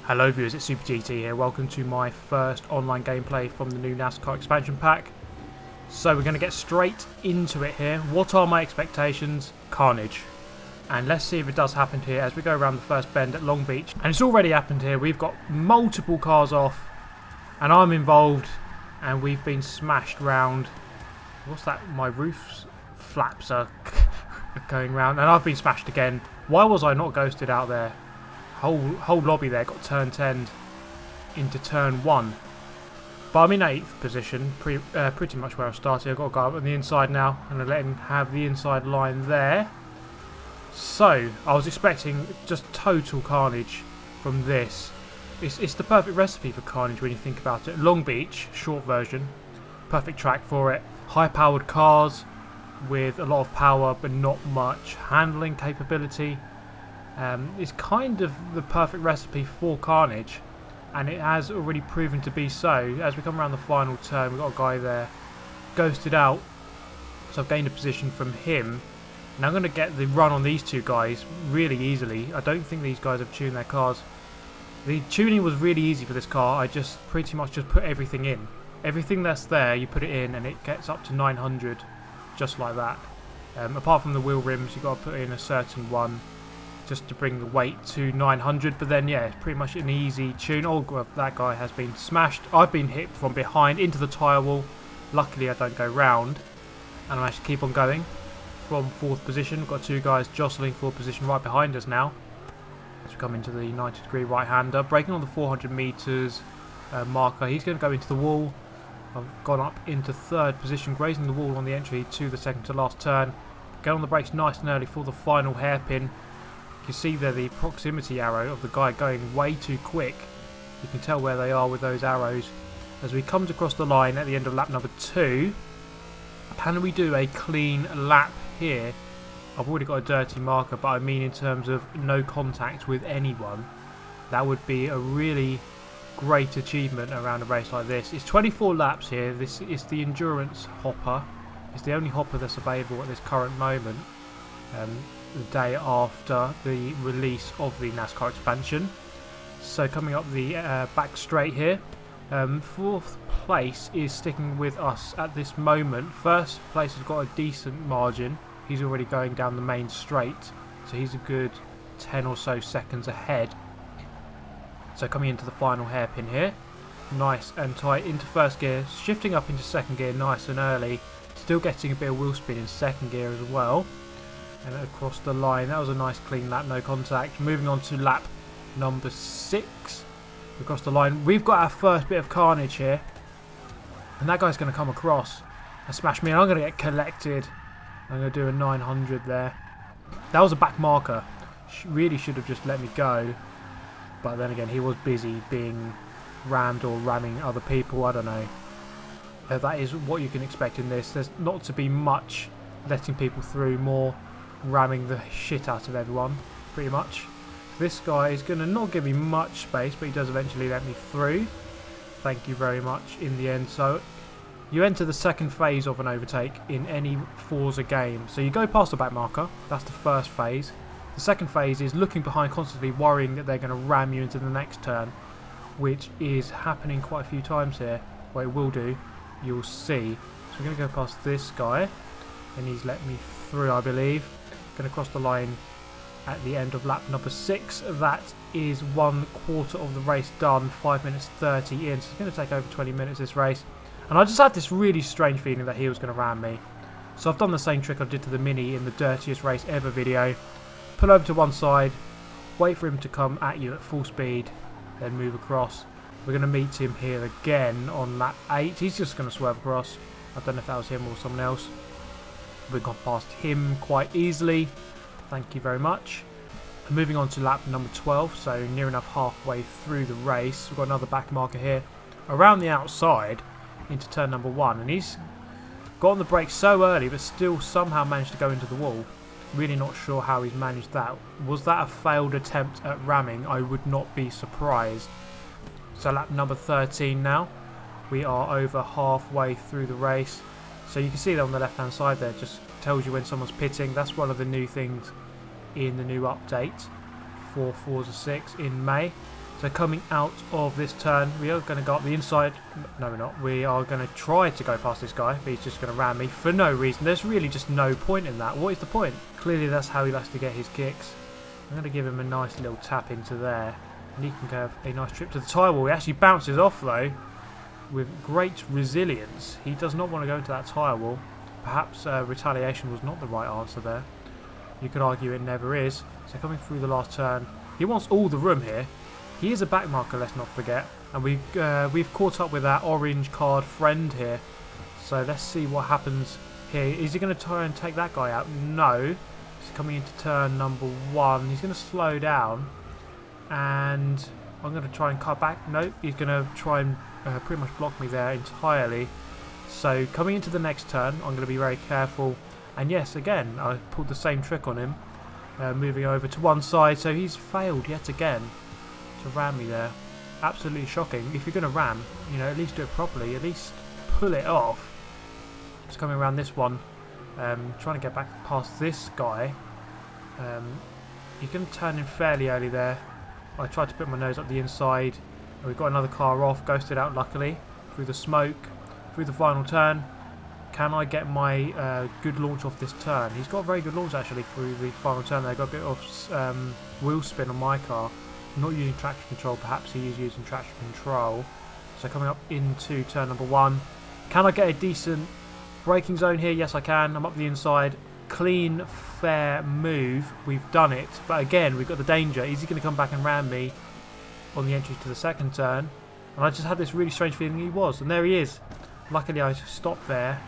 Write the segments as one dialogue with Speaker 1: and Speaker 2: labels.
Speaker 1: Hello viewers, it's Super GT here. Welcome to my first online gameplay from the new NASCAR Expansion pack. So we're going to get straight into it here. What are my expectations? Carnage. And let's see if it does happen here as we go around the first bend at Long Beach. And it's already happened here. We've got multiple cars off and I'm involved and we've been smashed round. What's that? My roof flaps are going round and I've been smashed again. Why was I not ghosted out there? Whole lobby there got turn 10 into turn 1. But I'm in 8th position, pretty much where I started. I've got to go up on the inside now and I let him have the inside line there. So I was expecting just total carnage from this. It's the perfect recipe for carnage when you think about it. Long Beach, short version, perfect track for it. High powered cars with a lot of power but not much handling capability. It's kind of the perfect recipe for carnage, and it has already proven to be so. As we come around the final turn, we've got a guy there ghosted out, so I've gained a position from him. Now I'm going to get the run on these two guys really easily. I don't think these guys have tuned their cars. The tuning was really easy for this car. I just pretty much just put everything in. Everything that's there, you put it in and it gets up to 900 just like that. Apart from the wheel rims, you've got to put in a certain one just to bring the weight to 900, but then yeah, it's pretty much an easy tune. Oh god, that guy has been smashed. I've been hit from behind into the tyre wall. Luckily I don't go round and I actually keep on going from 4th position. We've got two guys jostling 4th position right behind us now as we come into the 90-degree right-hander, braking on the 400 metres marker. He's going to go into the wall. I've gone up into 3rd position, grazing the wall on the entry to the second to last turn. Get on the brakes nice and early for the final hairpin. You can see there the proximity arrow of the guy going way too quick. You can tell where they are with those arrows. As we come across the line at the end of lap number 2, can we do a clean lap here? I've already got a dirty marker, but I mean in terms of no contact with anyone. That would be a really great achievement around a race like this. It's 24 laps here. This is the endurance hopper. It's the only hopper that's available at this current moment. The day after the release of the NASCAR expansion. So coming up the back straight here, 4th place is sticking with us at this moment. 1st place has got a decent margin. He's already going down the main straight, so he's a good 10 or so seconds ahead. So coming into the final hairpin here, nice and tight into 1st gear, shifting up into 2nd gear nice and early, still getting a bit of wheel spin in 2nd gear as well. And across the line, that was a nice clean lap, no contact. Moving on to lap number 6. Across the line, we've got our first bit of carnage here. And that guy's going to come across and smash me. And I'm going to get collected. I'm going to do a 900 there. That was a back marker. Really should have just let me go. But then again, he was busy being rammed or ramming other people. I don't know. That is what you can expect in this. There's not to be much letting people through, more ramming the shit out of everyone, pretty much. This guy is going to not give me much space, but he does eventually let me through. Thank you very much in the end. So you enter the 2nd phase of an overtake in any Forza game. So you go past the back marker, that's the 1st phase. The 2nd phase is looking behind constantly, worrying that they're going to ram you into the next turn, which is happening quite a few times here. Well, it will do, you'll see. So we're going to go past this guy, and he's let me through, I believe. Going to cross the line at the end of lap number 6. That is 1/4 of the race done, 5 minutes 30 in. So it's going to take over 20 minutes this race. And I just had this really strange feeling that he was going to ram me. So I've done the same trick I did to the Mini in the dirtiest race ever video. Pull over to one side, wait for him to come at you at full speed, then move across. We're going to meet him here again on lap 8. He's just going to swerve across. I don't know if that was him or someone else. We've gone past him quite easily. Thank you very much. And moving on to lap number 12, so near enough halfway through the race. We've got another back marker here around the outside into turn number 1, and he's got on the brakes so early but still somehow managed to go into the wall. Really not sure how he's managed that. Was that a failed attempt at ramming? I would not be surprised. So lap number 13 now. We are over halfway through the race. So you can see that on the left hand side there, just tells you when someone's pitting. That's one of the new things in the new update for Forza 6 in May. So coming out of this turn, we are going to go up the inside. No, we're not. We are going to try to go past this guy, but he's just going to ram me for no reason. There's really just no point in that. What is the point? Clearly that's how he likes to get his kicks. I'm going to give him a nice little tap into there. And he can have a nice trip to the tyre wall. He actually bounces off though with great resilience. He does not want to go into that tyre wall. Perhaps retaliation was not the right answer there. You could argue it never is. So coming through the last turn, he wants all the room here. He is a backmarker, let's not forget, and we've caught up with our orange card friend here. So let's see what happens here. Is he going to try and take that guy out? No. He's coming into turn number 1. He's going to slow down, and I'm going to try and cut back. Nope, he's going to try and pretty much block me there entirely. So coming into the next turn, I'm going to be very careful. And yes, again, I pulled the same trick on him, moving over to one side. So he's failed yet again to ram me there. Absolutely shocking. If you're going to ram, you know, at least do it properly. At least pull it off. Just coming around this one, trying to get back past this guy. You're going to turn in fairly early there. I tried to put my nose up the inside. And we've got another car off, ghosted out luckily through the smoke, through the final turn. Can I get my good launch off this turn? He's got a very good launch actually through the final turn there. Got a bit of wheel spin on my car. Not using traction control, perhaps he is using traction control. So coming up into turn number 1. Can I get a decent braking zone here? Yes I can. I'm up the inside. Clean, fair move. We've done it. But again, we've got the danger. Is he going to come back and ram me on the entry to the second turn? And I just had this really strange feeling he was. And there he is. Luckily I stopped there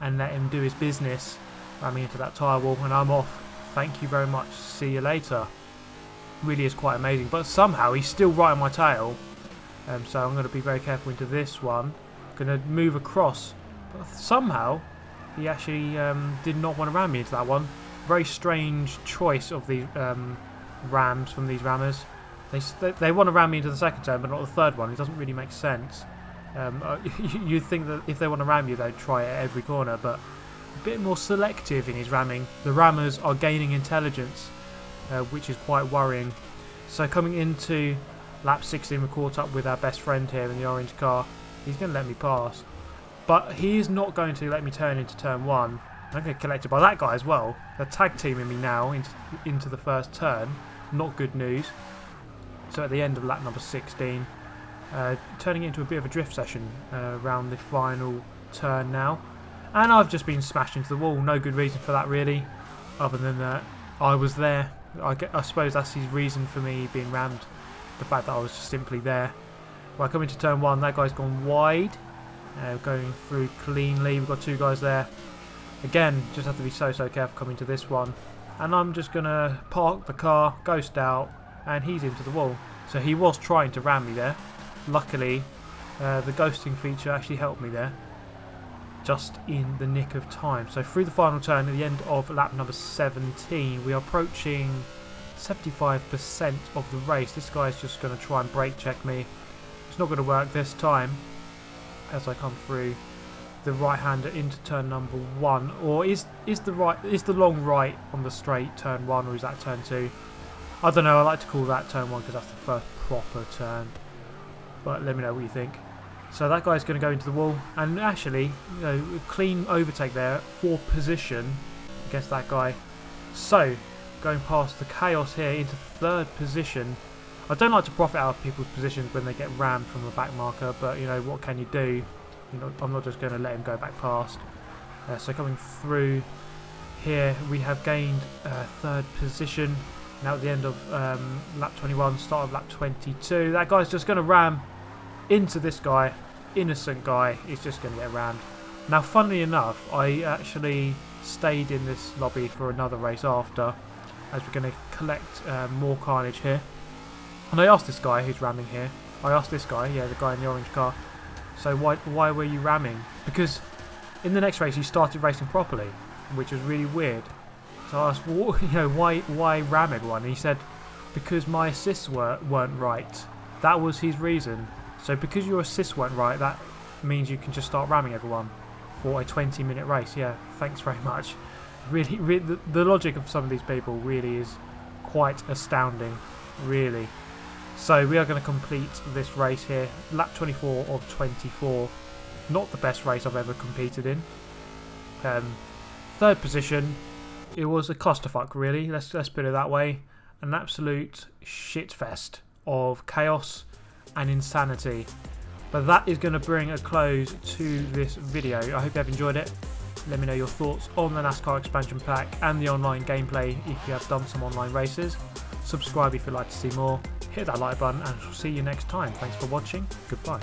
Speaker 1: and let him do his business, ramming into that tyre wall, and I'm off. Thank you very much. See you later. Really is quite amazing, but somehow he's still right on my tail, so I'm going to be very careful into this one. Going to move across, but somehow he actually did not want to ram me into that one. Very strange choice of the rams from these rammers. They want to ram me into the second turn, but not the third one. It doesn't really make sense. You'd think that if they want to ram you, they'd try it at every corner, but a bit more selective in his ramming. The rammers are gaining intelligence, which is quite worrying. So coming into lap 16, we're caught up with our best friend here in the orange car. He's going to let me pass, but he is not going to let me turn into turn 1. I'm going to get collected by that guy as well. They're tag teaming me now into the first turn. Not good news. So at the end of lap number 16, turning it into a bit of a drift session around the final turn now. And I've just been smashed into the wall. No good reason for that really, other than that I was there. I suppose that's his reason for me being rammed. The fact that I was just simply there. Well, I come into turn 1, that guy's gone wide. Going through cleanly. We've got 2 guys there. Again, just have to be so careful coming to this one. And I'm just going to park the car, ghost out, and he's into the wall. So he was trying to ram me there. Luckily, the ghosting feature actually helped me there. Just in the nick of time. So through the final turn at the end of lap number 17, we are approaching 75% of the race. This guy's just going to try and brake check me. It's not going to work this time as I come through the right-hander into turn number 1. Or is the long right on the straight turn 1, or is that turn 2? I don't know. I like to call that turn 1 because that's the first proper turn. But let me know what you think. So that guy's going to go into the wall, and actually, you know, clean overtake there for position against that guy. So going past the chaos here into third position. I don't like to profit out of people's positions when they get rammed from a back marker, but you know, what can you do? You know, I'm not just going to let him go back past. So coming through here, we have gained third position. Now at the end of lap 21, start of lap 22, that guy's just going to ram into this guy. Innocent guy is just going to get rammed. Now funnily enough, I actually stayed in this lobby for another race after, as we're going to collect more carnage here. And I asked this guy who's ramming here, I asked this guy, yeah, the guy in the orange car, so why were you ramming? Because in the next race you started racing properly, which was really weird. So I asked, well, you know, why ram everyone? And he said, because my assists weren't right. That was his reason. So because your assists weren't right, that means you can just start ramming everyone for a 20-minute race. Yeah, thanks very much. Really, the logic of some of these people really is quite astounding, really. So we are going to complete this race here, lap 24 of 24. Not the best race I've ever competed in. Third position. It was a clusterfuck, really. Let's put it that way. An absolute shitfest of chaos and insanity. But that is going to bring a close to this video. I hope you have enjoyed it. Let me know your thoughts on the NASCAR expansion pack and the online gameplay if you have done some online races. Subscribe if you'd like to see more. Hit that like button and I'll see you next time. Thanks for watching. Goodbye.